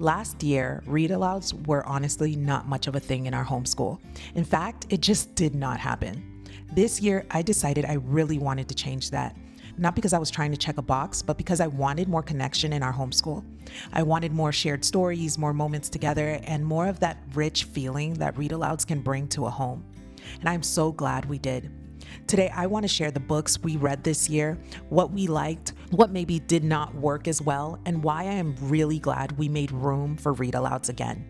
Last year, read-alouds were honestly not much of a thing in our homeschool. In fact, it just did not happen. This year, I decided I really wanted to change that. Not because I was trying to check a box, but because I wanted more connection in our homeschool. I wanted more shared stories, more moments together, and more of that rich feeling that read-alouds can bring to a home. And I'm so glad we did. Today, I want to share the books we read this year, what we liked, what maybe did not work as well, and why I am really glad we made room for read-alouds again.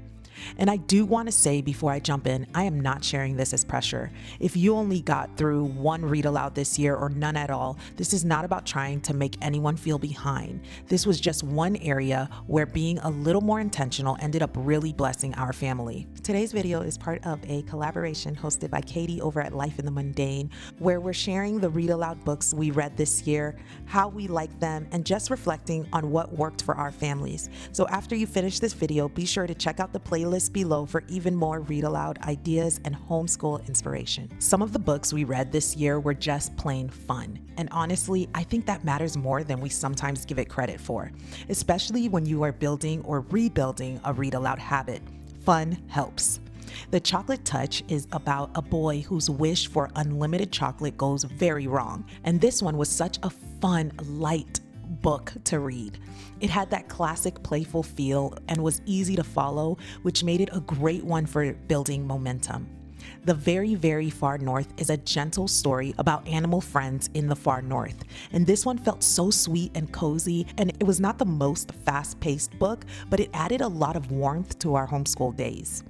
And I do want to say before I jump in, I am not sharing this as pressure. If you only got through one read aloud this year or none at all, this is not about trying to make anyone feel behind. This was just one area where being a little more intentional ended up really blessing our family. Today's video is part of a collaboration hosted by Katie over at Life in the Mundane, where we're sharing the read aloud books we read this year, how we liked them, and just reflecting on what worked for our families. So after you finish this video, be sure to check out the playlist below for even more read aloud ideas and homeschool inspiration. Some of the books we read this year were just plain fun. And honestly, I think that matters more than we sometimes give it credit for, especially when you are building or rebuilding a read aloud habit. Fun helps. The Chocolate Touch is about a boy whose wish for unlimited chocolate goes very wrong. And this one was such a fun, light book to read. It had that classic playful feel and was easy to follow, which made it a great one for building momentum. The Very, Very Far North is a gentle story about animal friends in the far north. And this one felt so sweet and cozy, and it was not the most fast-paced book, but it added a lot of warmth to our homeschool days.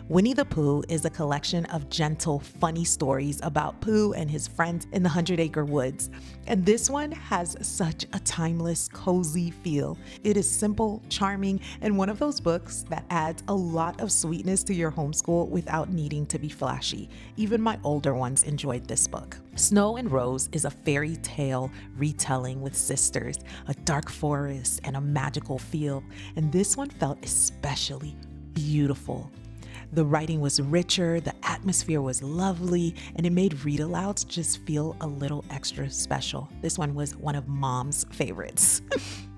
Winnie the Pooh is a collection of gentle, funny stories about Pooh and his friends in the 100-acre woods. And this one has such a timeless, cozy feel. It is simple, charming, and one of those books that adds a lot of sweetness to your homeschool without needing to be flashy. Even my older ones enjoyed this book. Snow and Rose is a fairy tale retelling with sisters, a dark forest, and a magical feel. And this one felt especially beautiful. The writing was richer, the atmosphere was lovely, and it made read-alouds just feel a little extra special. This one was one of Mom's favorites.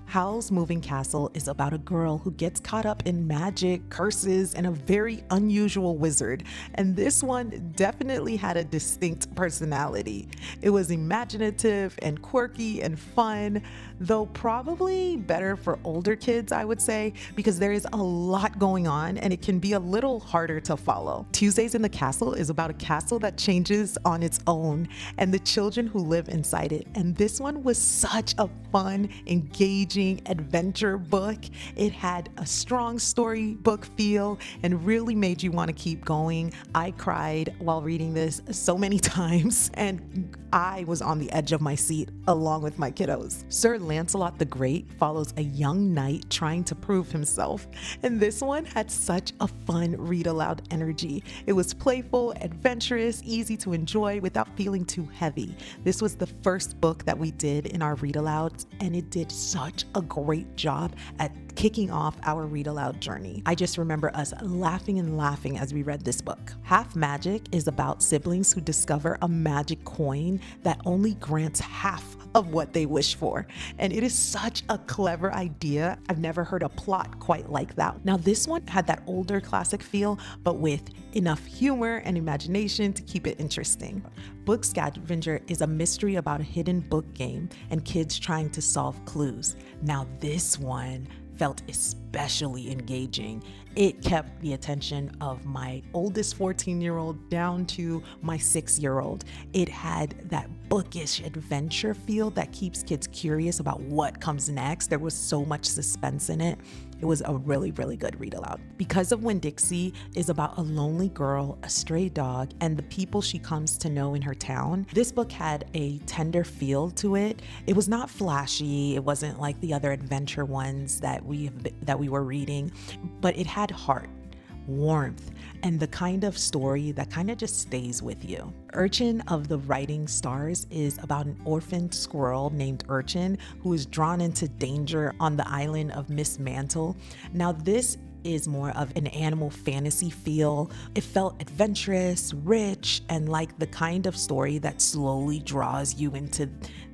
Howl's Moving Castle is about a girl who gets caught up in magic, curses, and a very unusual wizard. And this one definitely had a distinct personality. It was imaginative and quirky and fun, though probably better for older kids, I would say, because there is a lot going on and it can be a little harder to follow. Tuesdays in the Castle is about a castle that changes on its own and the children who live inside it. And this one was such a fun, engaging adventure book. It had a strong storybook feel and really made you want to keep going. I cried while reading this so many times, and I was on the edge of my seat along with my kiddos. Sir Lancelot the Great follows a young knight trying to prove himself, and this one had such a fun read-aloud energy. It was playful, adventurous, easy to enjoy without feeling too heavy. This was the first book that we did in our read-alouds, and it did such a great job at kicking off our read aloud journey. I just remember us laughing and laughing as we read this book. Half Magic is about siblings who discover a magic coin that only grants half of what they wish for. And it is such a clever idea. I've never heard a plot quite like that. Now, this one had that older classic feel, but with enough humor and imagination to keep it interesting. Book Scavenger is a mystery about a hidden book game and kids trying to solve clues. Now, this one felt especially engaging. It kept the attention of my oldest 14-year-old down to my 6-year-old. It had that bookish adventure feel that keeps kids curious about what comes next. There was so much suspense in it. It was a really, really good read aloud. Because of Winn-Dixie is about a lonely girl, a stray dog, and the people she comes to know in her town. This book had a tender feel to it. It was not flashy. It wasn't like the other adventure ones that we were reading, but it had heart, warmth, and the kind of story that kind of just stays with you. Urchin of the Writing Stars is about an orphaned squirrel named Urchin who is drawn into danger on the island of Miss Mantle. Now, this is more of an animal fantasy feel. It felt adventurous, rich, and like the kind of story that slowly draws you into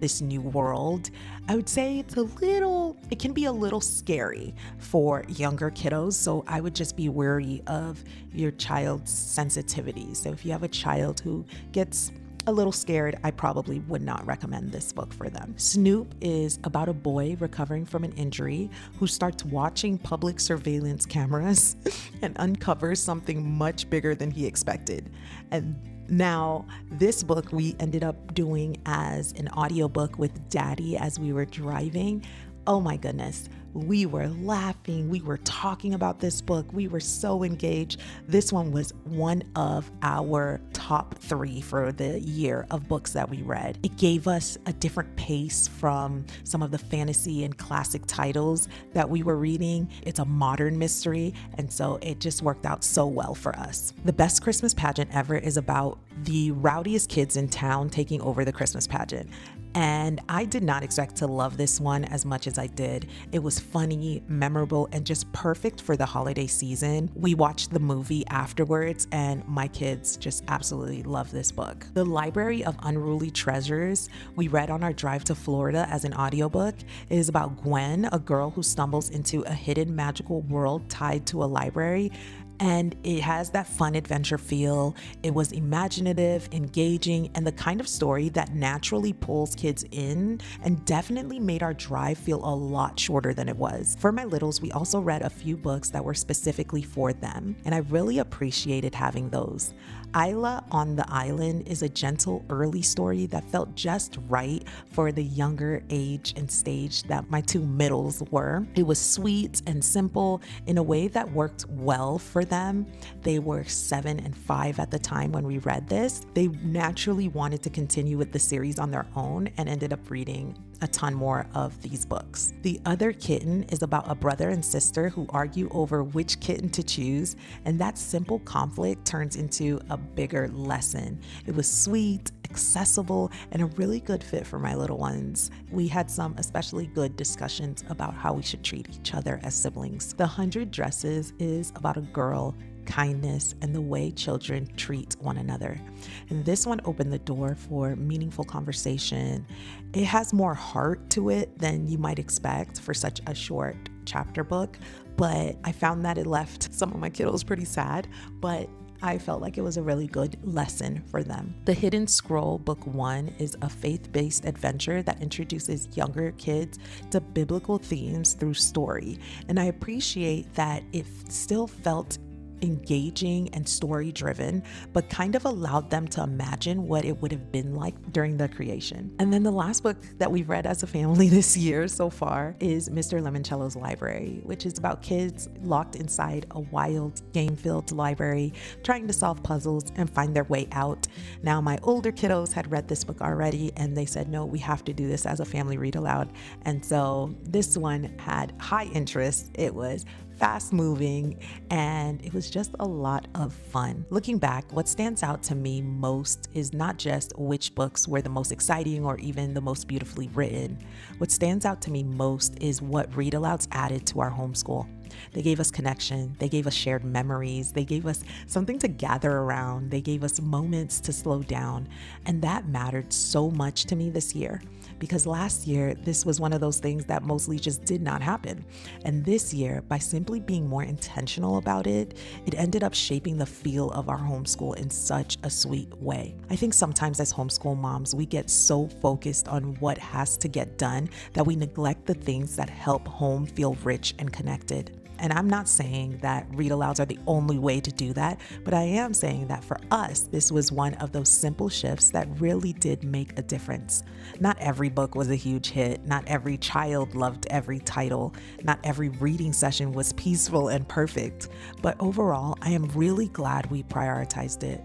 this new world, I would say it can be a little scary for younger kiddos. So I would just be wary of your child's sensitivity. So if you have a child who gets a little scared, I probably would not recommend this book for them. Snoop is about a boy recovering from an injury who starts watching public surveillance cameras and uncovers something much bigger than he expected. And now, this book we ended up doing as an audiobook with Daddy as we were driving. Oh my goodness. We were laughing. We were talking about this book. We were so engaged. This one was one of our top 3 for the year of books that we read. It gave us a different pace from some of the fantasy and classic titles that we were reading. It's a modern mystery, and so it just worked out so well for us. The Best Christmas Pageant Ever is about the rowdiest kids in town taking over the Christmas pageant. And I did not expect to love this one as much as I did. It was funny, memorable, and just perfect for the holiday season. We watched the movie afterwards, and my kids just absolutely love this book. The Library of Unruly Treasures we read on our drive to Florida as an audiobook. It is about Gwen, a girl who stumbles into a hidden magical world tied to a library. And it has that fun adventure feel. It was imaginative, engaging, and the kind of story that naturally pulls kids in and definitely made our drive feel a lot shorter than it was. For my littles, we also read a few books that were specifically for them, and I really appreciated having those. Isla on the Island is a gentle early story that felt just right for the younger age and stage that my 2 middles were. It was sweet and simple in a way that worked well for them. They were 7 and 5 at the time when we read this. They naturally wanted to continue with the series on their own and ended up reading a ton more of these books. The Other Kitten is about a brother and sister who argue over which kitten to choose, and that simple conflict turns into a bigger lesson. It was sweet, accessible, and a really good fit for my little ones. We had some especially good discussions about how we should treat each other as siblings. The 100 Dresses is about a girl, kindness, and the way children treat one another. And this one opened the door for meaningful conversation. It has more heart to it than you might expect for such a short chapter book, but I found that it left some of my kiddos pretty sad, but I felt like it was a really good lesson for them. The Hidden Scroll Book 1 is a faith-based adventure that introduces younger kids to biblical themes through story, and I appreciate that it still felt engaging and story driven, but kind of allowed them to imagine what it would have been like during the creation. And then the last book that we've read as a family this year so far is Mr. Lemoncello's Library, which is about kids locked inside a wild, game-filled library, trying to solve puzzles and find their way out. Now, my older kiddos had read this book already, and they said, no, we have to do this as a family read aloud. And so this one had high interest. It was fast moving, and it was just a lot of fun. Looking back, what stands out to me most is not just which books were the most exciting or even the most beautifully written. What stands out to me most is what Read Alouds added to our homeschool. They gave us connection. They gave us shared memories. They gave us something to gather around. They gave us moments to slow down. And that mattered so much to me this year, because last year, this was one of those things that mostly just did not happen. And this year, by simply being more intentional about it, it ended up shaping the feel of our homeschool in such a sweet way. I think sometimes as homeschool moms, we get so focused on what has to get done that we neglect the things that help home feel rich and connected. And I'm not saying that read alouds are the only way to do that, but I am saying that for us, this was one of those simple shifts that really did make a difference. Not every book was a huge hit. Not every child loved every title. Not every reading session was peaceful and perfect. But overall, I am really glad we prioritized it.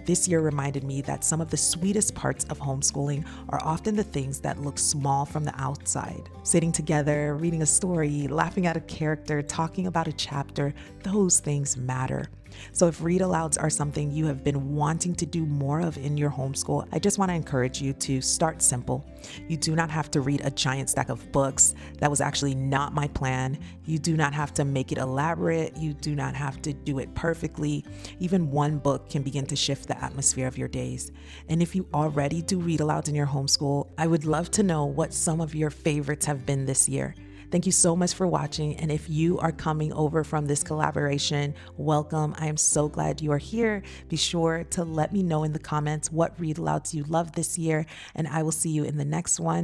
This year reminded me that some of the sweetest parts of homeschooling are often the things that look small from the outside. Sitting together, reading a story, laughing at a character, talking talking about a chapter, those things matter. So if read alouds are something you have been wanting to do more of in your homeschool, I just want to encourage you to start simple. You do not have to read a giant stack of books. That was actually not my plan. You do not have to make it elaborate. You do not have to do it perfectly. Even one book can begin to shift the atmosphere of your days. And if you already do read alouds in your homeschool, I would love to know what some of your favorites have been this year. Thank you so much for watching. And if you are coming over from this collaboration, welcome. I am so glad you are here. Be sure to let me know in the comments what read alouds you love this year, and I will see you in the next one.